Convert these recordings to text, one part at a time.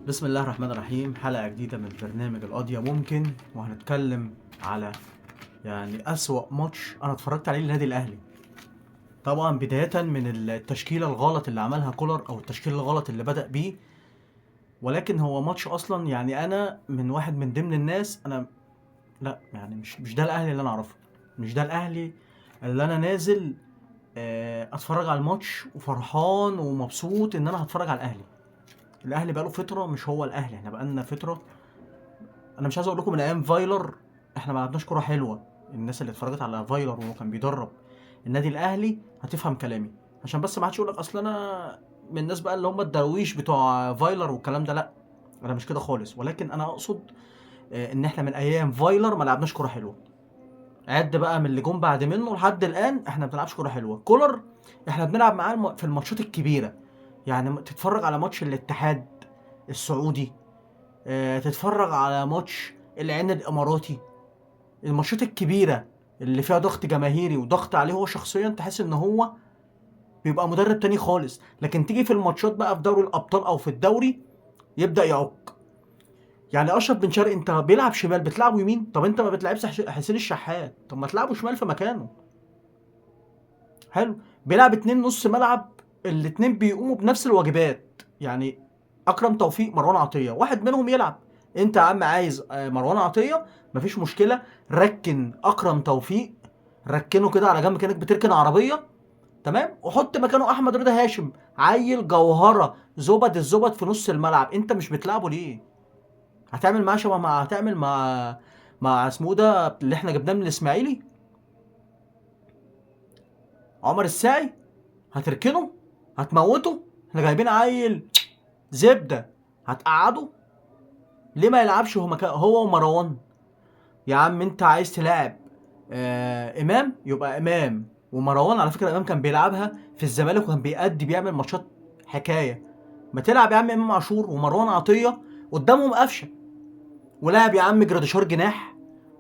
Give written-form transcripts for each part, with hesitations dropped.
بسم الله الرحمن الرحيم. حلقة جديدة من برنامج القضية ممكن، وهنتكلم على أسوأ ماتش أنا اتفرجت عليه للنادي الأهلي. طبعا بداية من التشكيلة الغلط اللي عملها كولر أو التشكيل الغلط اللي بدأ بيه، ولكن هو ماتش أصلا أنا من واحد من ضمن الناس. أنا لا مش ده الأهلي اللي أنا أعرفه، مش ده الأهلي اللي أنا نازل أتفرج على الماتش وفرحان ومبسوط إن أنا هتفرج على الأهلي. الأهلي بقاله فترة مش هو الأهلي، احنا بقالنا فترة. انا مش عايز اقول لكم من ايام فايلر احنا ما لعبناش كوره حلوه. الناس اللي اتفرجت على فايلر وهو كان بيدرب النادي الاهلي هتفهم كلامي، عشان بس ما حدش يقول لك اصل انا من الناس بقى اللي هم الدرويش بتوع فايلر والكلام ده. لا، انا مش كده خالص، ولكن انا اقصد ان احنا من ايام فايلر ما لعبناش كوره حلوه. عد بقى من اللي جم بعد منه لحد الان احنا ما بنلعبش كوره حلوه. كولر احنا بنلعب معاه في الماتشات الكبيره، تتفرج على ماتش الاتحاد السعودي، تتفرج على ماتش العين الاماراتي، الماتشات الكبيره اللي فيها ضغط جماهيري وضغط عليه هو شخصيا، تحس ان هو بيبقى مدرب تاني خالص. لكن تيجي في الماتشات بقى في دوري الابطال او في الدوري يبدا يعك. اشرف بن شرقي انت بيلعب شمال بتلعبه يمين، طب انت ما بتلعبش حسين الشحات، طب ما تلعبه شمال في مكانه. حلو، بيلعب اتنين نص ملعب، الاتنين بيقوموا بنفس الواجبات. اكرم توفيق، مروان عطيه، واحد منهم يلعب. انت يا عم عايز مروان عطيه، مفيش مشكله، ركن اكرم توفيق، ركنه كده على جنب كانك بتركن عربيه، تمام، وحط مكانه احمد رضا هاشم، عيل جوهره زبد الزبد في نص الملعب. انت مش بتلعبه ليه؟ هتعمل معاه شبه ما هتعمل مع اسمه ده اللي احنا جبناه من الاسماعيلي، عمر الساعي. هتركنه؟ هتموته؟ احنا جايبين عيل زبده، هتقعده؟ ليه ما يلعبش هو مكان هو ومروان؟ يا عم انت عايز تلاعب امام، يبقى امام ومروان. على فكره امام كان بيلعبها في الزمالك وكان بيعمل ماتشات حكايه. ما تلعب يا عم امام عاشور ومروان عطيه قدامهم قفشه، ولاعب يا عم جراديشار جناح.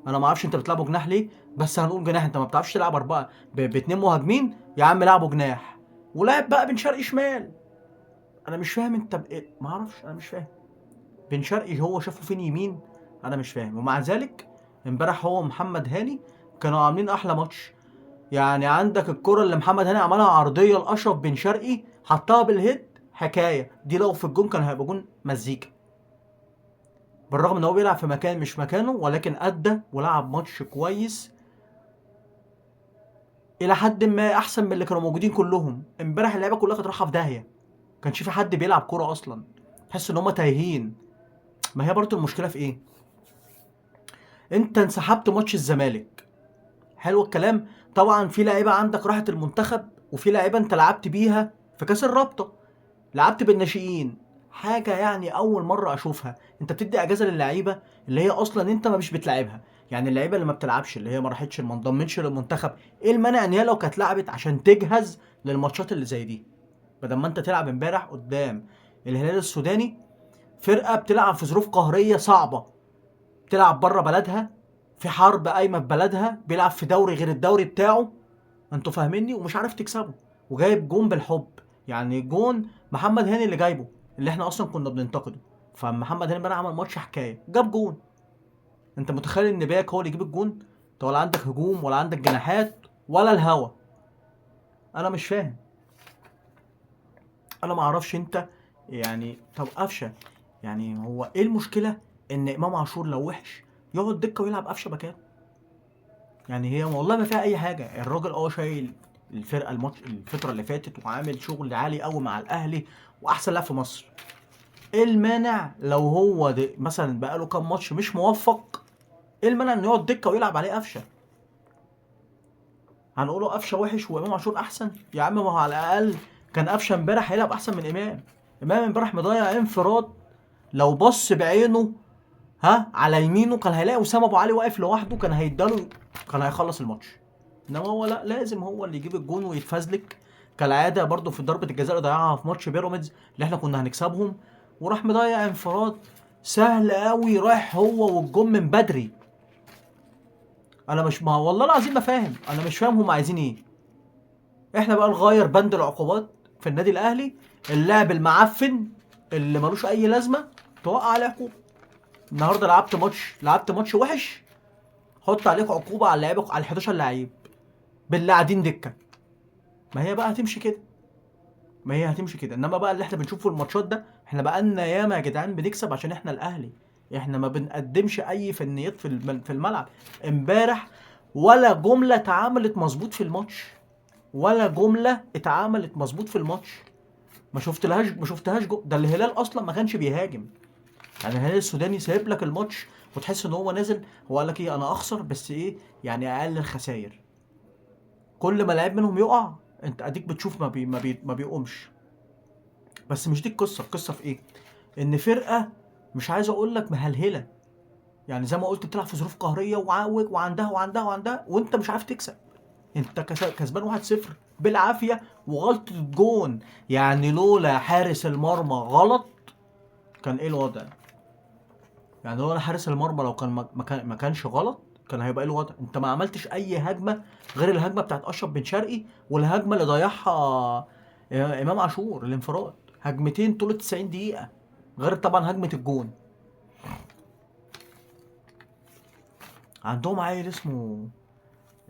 انا ما اعرفش انت بتلعبه جناح ليه، بس هنقول جناح. انت ما بتعرفش تلعب اربعه باتنين مهاجمين، يا عم لعبه جناح. ولاعب بقى بن شرقي شمال. انا مش فاهم انت ما اعرفش، انا مش فاهم بن شرقي هو شافه فين يمين. انا مش فاهم. ومع ذلك امبارح هو محمد هاني كانوا عاملين احلى ماتش. عندك الكرة اللي محمد هاني عملها عرضية لاشرف بن شرقي، حطها بالهيد، حكاية دي لو في الجون كان هيبقى جون مزيكا. بالرغم ان هو بيلعب في مكان مش مكانه، ولكن ادى ولعب ماتش كويس الى حد ما، احسن من اللي كانوا موجودين كلهم. امبارح اللعيبه كلها كانت رايحه في داهيه، كانش في حد بيلعب كوره اصلا، تحس ان هم تايهين. ما هي برضه المشكله في ايه؟ انت انسحبت ماتش الزمالك، حلو الكلام. طبعا في لعيبه عندك راحت المنتخب، وفي لعيبه انت لعبت بيها في كاس الرابطه، لعبت بالناشئين. حاجه اول مره اشوفها، انت بتدي اجازه للعيبه اللي هي اصلا انت ما مش بتلعبها. اللعيبه اللي ما بتلعبش، اللي هي ما راحتش ما انضمتش للمنتخب، ايه المانع ان هي لو كانت لعبت عشان تجهز للماتشات اللي زي دي، بدل ما انت تلعب امبارح قدام الهلال السوداني، فرقه بتلعب في ظروف قهريه صعبه، بتلعب بره بلدها، في حرب قايمه في بلدها، بيلعب في دوري غير الدوري بتاعه، انتوا فاهميني، ومش عارف تكسبه، وجايب جون بالحب. جون محمد هاني اللي جايبه، اللي احنا اصلا كنا بننتقده. فمحمد هاني بقى عمل ماتش حكايه، جاب جون. انت متخيل ان باك هو اللي يجيب الجون؟ انت ولا عندك هجوم ولا عندك جناحات ولا الهوا. انا مش فاهم، انا ما اعرفش انت. طب قفشه، هو ايه المشكله ان امام عاشور لو وحش يقعد دكه ويلعب قفشه مكانه؟ هي والله ما فيها اي حاجه. الراجل شايل الفرقه الفتره اللي فاتت، وعامل شغل عالي قوي مع الاهلي، واحسن لاعب في مصر. ايه المانع لو هو ده مثلا بقاله كام ماتش مش موفق؟ ايه المانع انه يقعد دكه ويلعب عليه قفشه؟ هنقوله قفشه وحش وامام عاشور احسن؟ يا عم ما هو على الاقل كان قفشه امبارح هيلعب احسن من امام. امام امبارح مضيع انفراد، لو بص بعينه على يمينه كان هيلاقي وسام ابو علي واقف لوحده، كان هيداله، كان هيخلص الماتش. انما هو لا، لازم هو اللي يجيب الجون ويتفزلك كالعاده. برضه في ضربه الجزاء اللي ضيعها في ماتش بيراميدز اللي احنا كنا هنكسبهم، وراح مضيع انفراد سهل قوي، رايح هو والجون من بدري. انا مش ما والله العظيم ما فاهم، انا مش فاهم هم عايزين ايه. احنا بقى نغير بند العقوبات في النادي الاهلي، اللاعب المعفن اللي ملوش اي لازمه توقع عليه عقوبه. النهارده لعبت ماتش وحش، حط عليك عقوبه على اللعيبه، على ال 11 لعيب باللي قاعدين دكه. ما هي بقى هتمشي كده، انما بقى اللي احنا بنشوفه في الماتشات ده، احنا بقالنا ياما يا جدعان بنكسب عشان احنا الاهلي. احنا ما بنقدمش اي فنيات في الملعب. امبارح ولا جمله اتعملت مظبوط في الماتش، ما شفتهاش ده الهلال اصلا ما كانش بيهاجم. يعني الهلال السوداني سايب لك الماتش، وتحس ان هو نازل، هو قال لك ايه، انا اخسر بس ايه يعني اقل الخسائر. كل ما لعيب منهم يقع انت اديك بتشوف ما بيقومش. بس مش دي القصه في ايه، ان فرقه مش عايز اقول لك مهلهله، يعني زي ما قلت بتلعب في ظروف قهريه وعندها وانت مش عارف تكسب. انت كسبان 1-0 بالعافيه وغلطه جون. يعني لولا حارس المرمى غلط كان ايه الوضع؟ يعني لولا حارس المرمى لو كان ما كانش غلط كان هيبقى ايه الوضع؟ انت ما عملتش اي هجمه غير الهجمه بتاعت اشرف بن شرقي، والهجمه اللي ضيعها امام عاشور الانفراد. هجمتين طول 90 دقيقه، غير طبعا هجمه الجون. عندهم عيل اسمه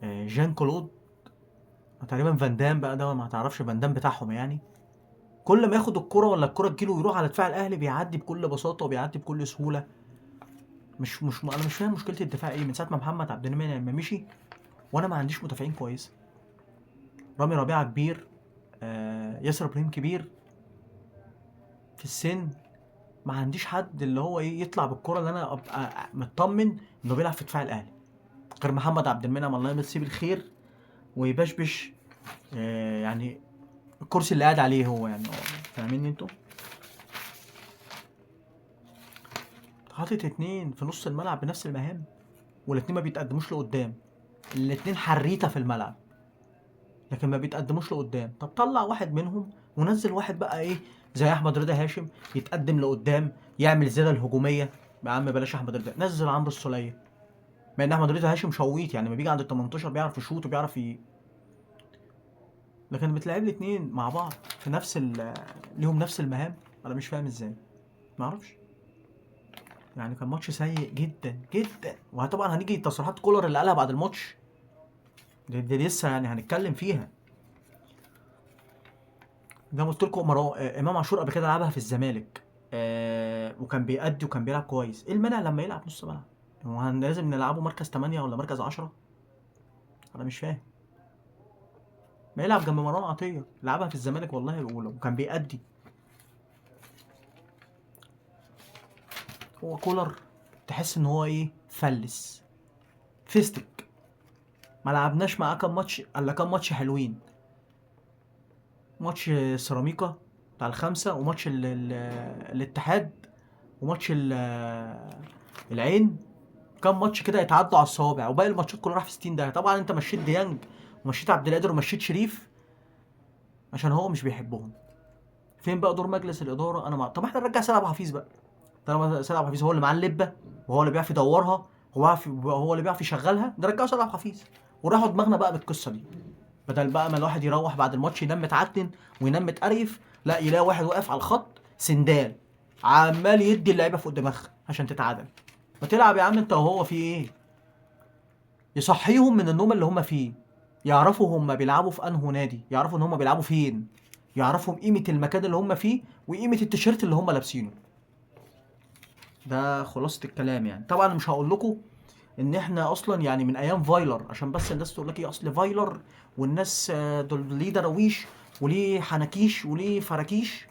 جان كلود، تقريبا فان دام بقى ده، ما تعرفش فان دام بتاعهم يعني. كل ما ياخد الكرة ولا الكرة تجيله يروح على دفاع الاهلي، بيعدي بكل بساطه وبيعدي بكل سهوله. انا مش فاهم مشكله الدفاع ايه من ساعه ما محمد عبد المنعم لما مشي، وانا ما عنديش مدافعين كويسه. رامي ربيعه كبير، ياسر ابراهيم كبير في السن، ما عنديش حد اللي هو ايه يطلع بالكرة اللي انا ابقى مطمن انه بيلعب في دفاع الاهلي غير محمد عبد المنعم، الله يمسيه بالخير ويبشبش. يعني الكرسي اللي قاعد عليه هو يعني، فاهمين انتوا؟ حاطط اتنين في نص الملعب بنفس المهام، والاتنين ما بيتقدموش لقدام. الاتنين حريته في الملعب لكن ما بيتقدموش لقدام. طب طلع واحد منهم ونزل واحد بقى ايه زي احمد رضا هاشم يتقدم لقدام، يعمل الزياده الهجوميه. يا عم بلاش احمد رضا، نزل عمرو السوليه. مع ان احمد رضا هاشم شويت يعني، ما بيجي عند ال 18 بيعرف يشوط وبيعرف لكن بتلعب لي اتنين مع بعض في ليهم نفس المهام. انا مش فاهم ازاي، ما اعرفش. يعني كان ماتش سيء جدا جدا. وطبعا هنيجي تصريحات كولر اللي قالها بعد الماتش دي لسه يعني هنتكلم فيها. زي ما قلت لكم امام عاشور قبل كده لعبها في الزمالك، وكان بيأدي وكان بيلعب كويس. ايه المانع لما يلعب نص ملعب؟ هو لازم نلعبه مركز 8 ولا مركز 10؟ انا مش فاهم. ما يلعب جنب مروان عطيه، لعبها في الزمالك والله الاولى وكان بيأدي. هو كولر تحس ان هو ايه فلس فيستك. ما لعبناش معاه كام ماتش الا كام ماتش حلوين. ماتش سيراميكا بتاع الخمسة، وماتش الاتحاد، وماتش العين. كام ماتش كده يتعدوا على الصوابع، وباقي الماتشات كلها راح في 60 دقيقة. طبعا انت مشيت ديانج ومشيت عبد القادر ومشيت شريف عشان هو مش بيحبهم. فين بقى دور مجلس الإدارة؟ انا طب احنا نرجع سيد عبد الحفيظ بقى. طالما سيد عبد الحفيظ هو اللي معاه اللبة وهو اللي بيعرف يدورها، هو اللي بيعرف يشغلها، نرجعه سيد عبد الحفيظ وراحوا دماغنا بقى بالقصة دي. بدل بقى ما الواحد يروح بعد الماتش ينام متعتن وينام متقريف، لا يلاقي واحد واقف على الخط سندال عمال يدي اللعيبه فوق دماغها عشان تتعادل. ما تلعب يا عم انت وهو في ايه؟ يصحيهم من النوم اللي هم فيه، يعرفوا هم بيلعبوا في انهو نادي، يعرفوا ان هم بيلعبوا فين، يعرفوا قيمه المكان اللي هم فيه وقيمه التيشيرت اللي هم لابسينه. ده خلاصه الكلام يعني. طبعا مش هقول لكم ان احنا اصلا يعني من ايام فايلر، عشان بس الناس تقول لك ايه اصل فايلر والناس دول ليه دراويش وليه حنكيش وليه فراكيش.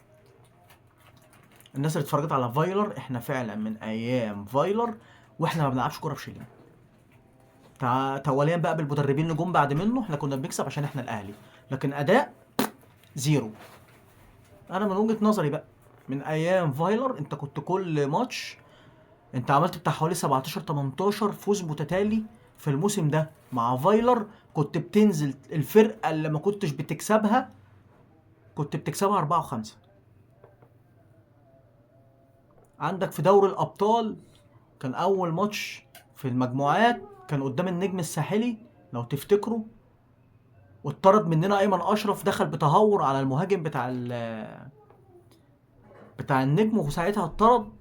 الناس اللي اتفرجت على فايلر احنا فعلا من ايام فايلر واحنا ما بنلعبش كوره بشيلين. توليا بقى بالمدربين اللي جم بعد منه احنا كنا بنكسب عشان احنا الاهلي، لكن اداء زيرو. انا من وجهة نظري بقى من ايام فايلر انت كنت كل ماتش، انت عملت بتاع حوالي 17 18 فوز متتالي في الموسم ده مع فايلر. كنت بتنزل الفرقه اللي ما كنتش بتكسبها كنت بتكسبها 4 و5. عندك في دوري الابطال كان اول ماتش في المجموعات كان قدام النجم الساحلي لو تفتكروا، واتطرد مننا ايمن اشرف، دخل بتهور على المهاجم بتاع النجم وساعتها اتطرد.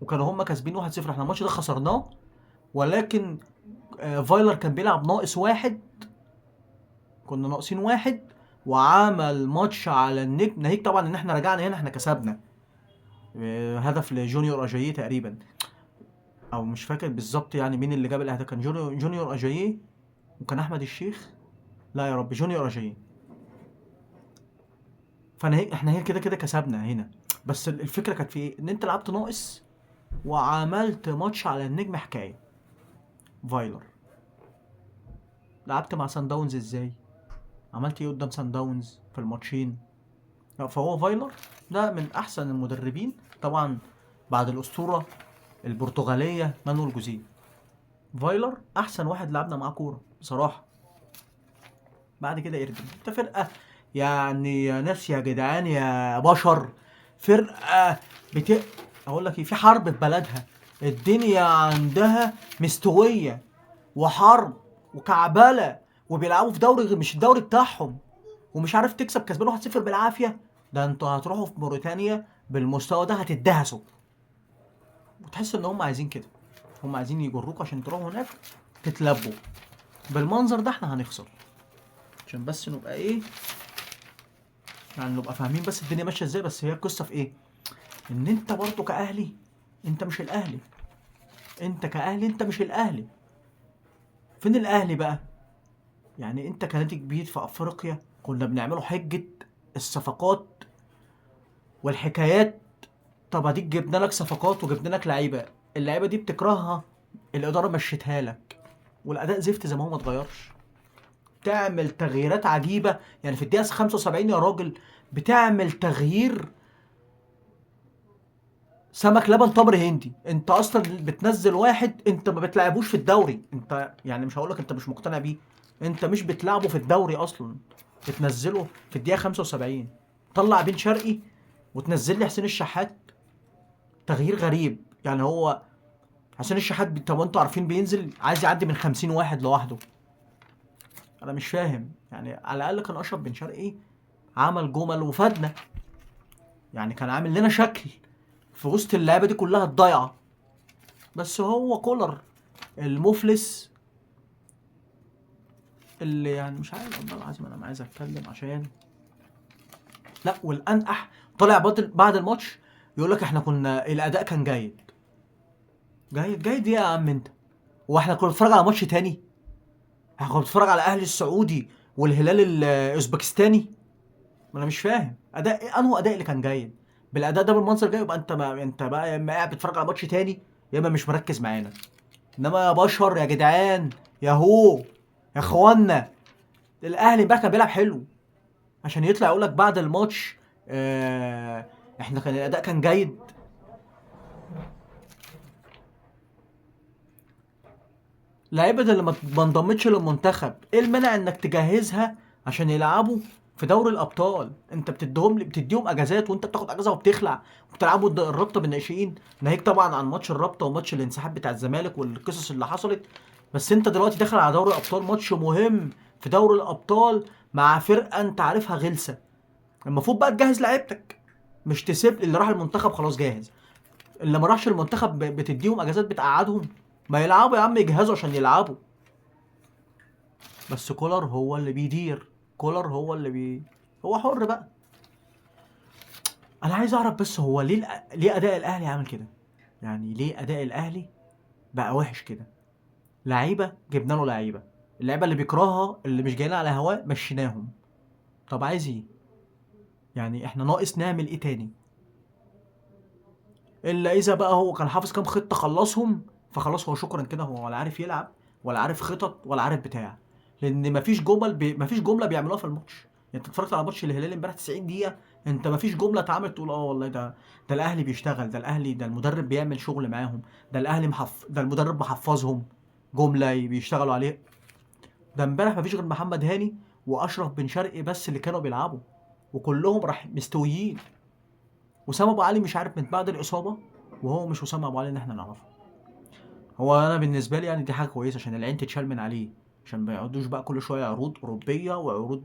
وكانوا هم كاسبين 1-0. احنا الماتش ده خسرناه، ولكن فايلر كان بيلعب ناقص واحد، كنا ناقصين واحد، وعمل ماتش على النجم ناهيك طبعا ان احنا رجعنا هنا احنا كسبنا هدف لجونيور اجاييه تقريبا، او مش فاكر بالظبط يعني مين اللي جاب الاهداف. كان جونيور اجاييه وكان احمد الشيخ، لا يا رب جونيور اجاييه. احنا هنا كده كده كسبنا هنا، بس الفكره كانت في ايه؟ ان انت لعبت ناقص وعملت ماتش على النجم حكايه. فايلر لعبت مع سان داونز ازاي؟ عملت ايه قدام سان داونز في الماتشين؟ فهو فايلر ده من احسن المدربين طبعا بعد الاسطوره البرتغاليه مانويل جوزيه. فايلر احسن واحد لعبنا معاه كوره بصراحه. بعد كده ارجع انت فرقه، يعني يا ناس يا جدعان يا بشر، فرقه اقول لك ايه، في حرب في بلدها، الدنيا عندها مستويه وحرب وكعبله، وبيلعبوا في دوري مش الدوري بتاعهم، ومش عارف تكسب، كسبان 1-0 بالعافيه. ده انتوا هتروحوا في موريتانيا بالمستوى ده هتدهسوا. وتحس ان هم عايزين كده، هم عايزين يجروكوا عشان تروحوا هناك تتلبوا بالمنظر ده. احنا هنخسر، عشان بس نبقى ايه، يعني نبقى فاهمين بس الدنيا ماشيه ازاي. بس هي القصه في ايه؟ ان انت برضه كاهلي انت مش الاهلي، انت كاهلي انت مش الاهلي. فين الاهلي بقى؟ يعني انت كنادي كبير في افريقيا كنا بنعمله حجه الصفقات والحكايات. طب اديك جبنا لك صفقات وجبنا لك لعيبه، اللعيبه دي بتكرهها، الاداره مشيتها لك، والاداء زفت زي ما هو ما اتغيرش. تعمل تغييرات عجيبه، يعني في الدقيقه 75 يا راجل بتعمل تغيير سمك لبن تمر هندي. انت اصلا بتنزل واحد انت ما بتلعبوش في الدوري، انت يعني مش هقولك انت مش مقتنع بيه، انت مش بتلعبه في الدوري اصلا، بتنزله في الدقيقه 75. طلع بن شرقي وتنزل لي حسين الشحات. تغيير غريب يعني. هو حسين الشحات طب انتوا عارفين بينزل عايز يعدي من 50 واحد لوحده. انا مش فاهم يعني. على الاقل كان اشرف بن شرقي عمل جمل وفادنا، يعني كان عامل لنا شكل في وسط اللعبه دي كلها الضايعه. بس هو كولر المفلس اللي يعني مش عارف والله العظيم انا عايز اتكلم عشان لا. والانقح طلع بعد الماتش يقول لك احنا كنا الاداء كان جيد. جيد ايه يا عم انت؟ واحنا كنا بنتفرج على ماتش تاني؟ احنا كنا بنتفرج على اهلي السعودي والهلال الاوزبكستاني؟ ما انا مش فاهم اداء ايه، انه اداء اللي كان جيد بالاداء ده بالمنظر ده؟ يبقى انت ما انت بقى يا اما قاعد بتتفرج على ماتش تاني يا اما مش مركز معانا. انما يا بشر يا جدعان يا هو يا اخوانا، الاهلي امبارح كان بيلعب حلو عشان يطلع يقول لك بعد الماتش احنا كان الاداء كان جيد. لعيبه اللي ما انضمتش للمنتخب ايه المانع انك تجهزها عشان يلعبوا في دوري الابطال؟ انت بتديهم اجازات، وانت بتاخد اجازه وبتخلع وبتلعبوا الرابطه بالناشئين، ناهيك طبعا عن ماتش الرابطه وماتش الانسحاب بتاع الزمالك والقصص اللي حصلت. بس انت دلوقتي داخل على دوري الابطال، ماتش مهم في دوري الابطال مع فرقه انت عارفها غلسه. المفروض بقى تجهز لعيبتك، مش تسيب اللي راح المنتخب خلاص جاهز. اللي ما راحش المنتخب بتديهم اجازات بتقعدهم، ما يلعبوا يا عم، يجهزوا عشان يلعبوا. بس كولر هو اللي بيدير، كولر هو هو حر بقى. انا عايز اعرف بس هو ليه اداء الاهلي عامل كده؟ يعني ليه اداء الاهلي بقى وحش كده؟ لعيبه جبنا له لعيبه، اللعيبه اللي بيكرهها اللي مش جايين على هواه مشيناهم. طب عايز ايه؟ يعني احنا ناقص نعمل ايه تاني؟ الا اذا بقى هو كان حافظ كام خطه خلصهم، فخلاص هو شكرا كده، هو ولا عارف يلعب ولا عارف خطط ولا عارف بتاع. لان مفيش جمله بيعملوها في الماتش. يعني انت اتفرجت على ماتش الهلال امبارح 90 دقيقه، انت مفيش جمله اتعملت تقول اه والله ده الاهلي بيشتغل، ده الاهلي ده المدرب بيعمل شغل معاهم، ده الاهلي ده المدرب محفظهم جمله بيشتغلوا عليه. ده امبارح مفيش غير محمد هاني واشرف بن شرقي بس اللي كانوا بيلعبوا، وكلهم راح مستويين. وسام ابو علي مش عارف من بعد الاصابه، وهو مش وسام ابو علي اللي احنا نعرفه. هو انا بالنسبه لي يعني دي حاجه كويسه عشان العين تتشال من عليه، عشان ما يقعدوش بقى كل شويه عروض اوروبيه وعروض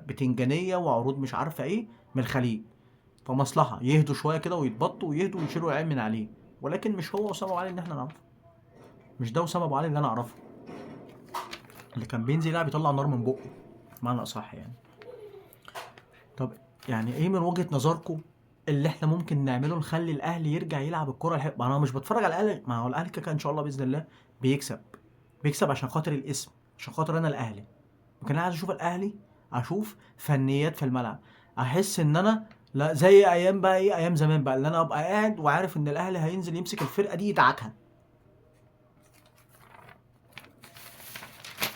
بتنجانيه وعروض مش عارفه ايه من الخليج. فمصلحه يهدوا شويه كده ويتبطوا ويهدوا ويشيلوا العين من عليه، ولكن مش هو اسامه ابو علي اللي احنا نعرفه، مش ده اسامه ابو علي اللي انا اعرفه، اللي كان بينزل يلعب يطلع نار من بقه بمعنى اصح يعني. طب يعني ايه من وجهة نظركم اللي احنا ممكن نعمله نخلي الاهلي يرجع يلعب الكرة ما انا مش بتفرج على الاهلي، ما هو الاهلي كده ان شاء الله باذن الله بيكسب عشان خاطر الاسم، عشان خاطر انا الاهلي. لكن انا عايز اشوف الاهلي، اشوف فنيات في الملعب، احس ان انا لا زي ايام بقى ايه، ايام زمان بقى، اللي انا ابقى قاعد وعارف ان الاهلي هينزل يمسك الفرقة دي يدعكها.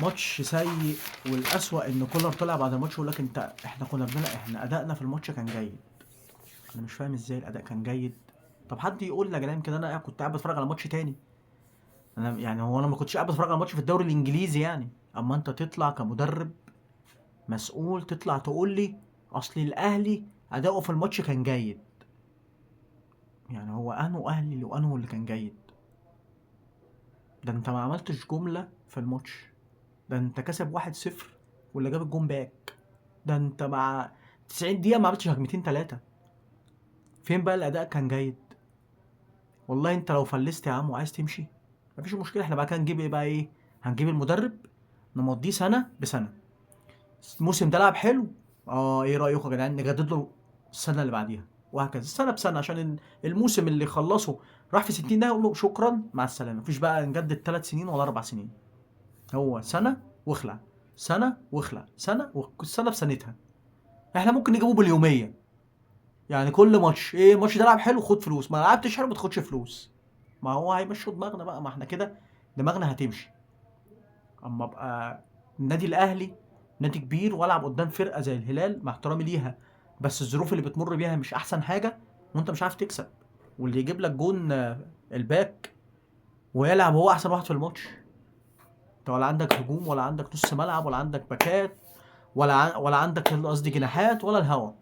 ماتش سيء، والاسوأ ان كولر طلع بعد الماتش يقول لك احنا كنا احنا ادائنا في الماتش كان جيد. انا مش فاهم ازاي الاداء كان جيد. طب حد يقول لي يا جدعان كده، انا كنت قاعد بتفرج على ماتش تاني. انا يعني هو انا ما كنتش قاعد بتفرج على ماتش في الدوري الانجليزي يعني. اما انت تطلع كمدرب مسؤول تطلع تقول لي اصل الاهلي اداؤه في الماتش كان جيد. يعني هو انه اهلي وانه اللي كان جيد؟ ده انت ما عملتش جملة في الماتش، ده انت كسب 1-0 واللي جاب الجون باك، ده انت مع 90 دقيقة ما عملتش هجمتين 3. فين بقى الاداء كان جيد؟ والله انت لو فلست يا عم وعايز تمشي مفيش مشكله، احنا بقى كده نجيب ايه بقى، ايه هنجيب المدرب نمضيه سنه بسنه. الموسم ده لعب حلو، ايه رايكم يا جدعان نجدد له السنه اللي بعديها، وهكذا سنه بسنه، عشان الموسم اللي خلصه راح في 60 دقيقه نقول له شكرا مع السلامه. مفيش بقى نجدد 3 سنين ولا 4 سنين، هو سنه واخلع، سنه واخلع، سنه والسنه بسنتها. احنا ممكن نجيبه باليوميه، يعني كل ماتش ايه الماتش ده لعب حلو خد فلوس، ما لعبتش حلو ما تاخدش فلوس. ما هو هيمشوا دماغنا بقى، ما احنا كده دماغنا هتمشي. اما ابقى النادي الاهلي نادي كبير والعب قدام فرقه زي الهلال مع احترامي ليها، بس الظروف اللي بتمر بيها مش احسن حاجه، وانت مش عارف تكسب، واللي يجيب لك جون الباك ويلعب هو احسن واحد في الماتش، انت ولا عندك هجوم ولا عندك نص ملعب ولا عندك باكات ولا عندك قصدي جناحات ولا الهوا.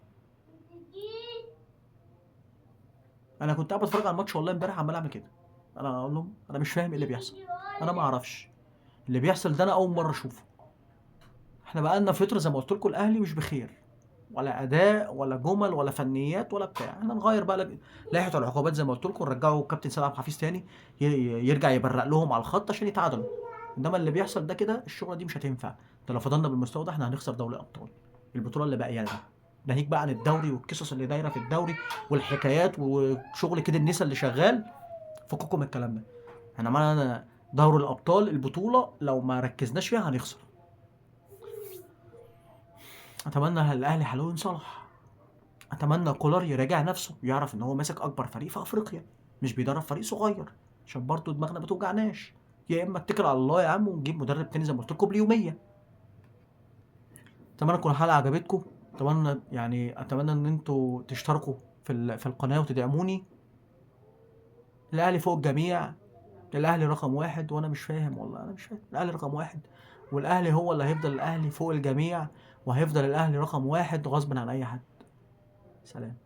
انا كنت قاعد بتفرج على الماتش والله امبارح عمال اعمل كده، انا اقول لهم انا مش فاهم ايه اللي بيحصل، انا ما اعرفش اللي بيحصل ده، انا اول مره اشوفه. احنا بقالنا فتره زي ما قلت لكم الاهلي مش بخير، ولا اداء ولا جمل ولا فنيات ولا بتاع. احنا نغير بقى لائحه العقوبات زي ما قلت لكم، نرجعوا كابتن سيد عبد الحفيظ تاني يرجع يبرق لهم على الخط عشان يتعادلوا. انما اللي بيحصل ده كده الشغله دي مش هتنفع، ده لو فضلنا بالمستوى ده احنا هنخسر دوري الابطال، البطوله اللي باقيه لنا. ناهيك بقى عن الدوري والقصص اللي دايره في الدوري والحكايات وشغل كده النسا اللي شغال، فككم من الكلام ده. احنا معانا دوري الابطال، البطوله لو ما ركزناش فيها هنخسر. اتمنى الاهلي حلو ينصلح، اتمنى كولر يراجع نفسه، يعرف ان هو ماسك اكبر فريق في افريقيا، مش بيدرب فريق صغير، عشان برضه دماغنا ما توجعناش. يا اما اتكل على الله يا عم ونجيب مدرب تاني زي ما قلت لكم باليوميه. اتمنى تكون الحلقه عجبتكم، اتمنى ان انتوا تشتركوا في القناه وتدعموني. الاهلي فوق الجميع، الاهلي رقم واحد، وانا مش فاهم والله، انا مش فاهم. الاهلي رقم واحد، والاهلي هو اللي هيفضل الاهلي فوق الجميع، وهيفضل الاهلي رقم واحد غصب عن اي حد. سلام.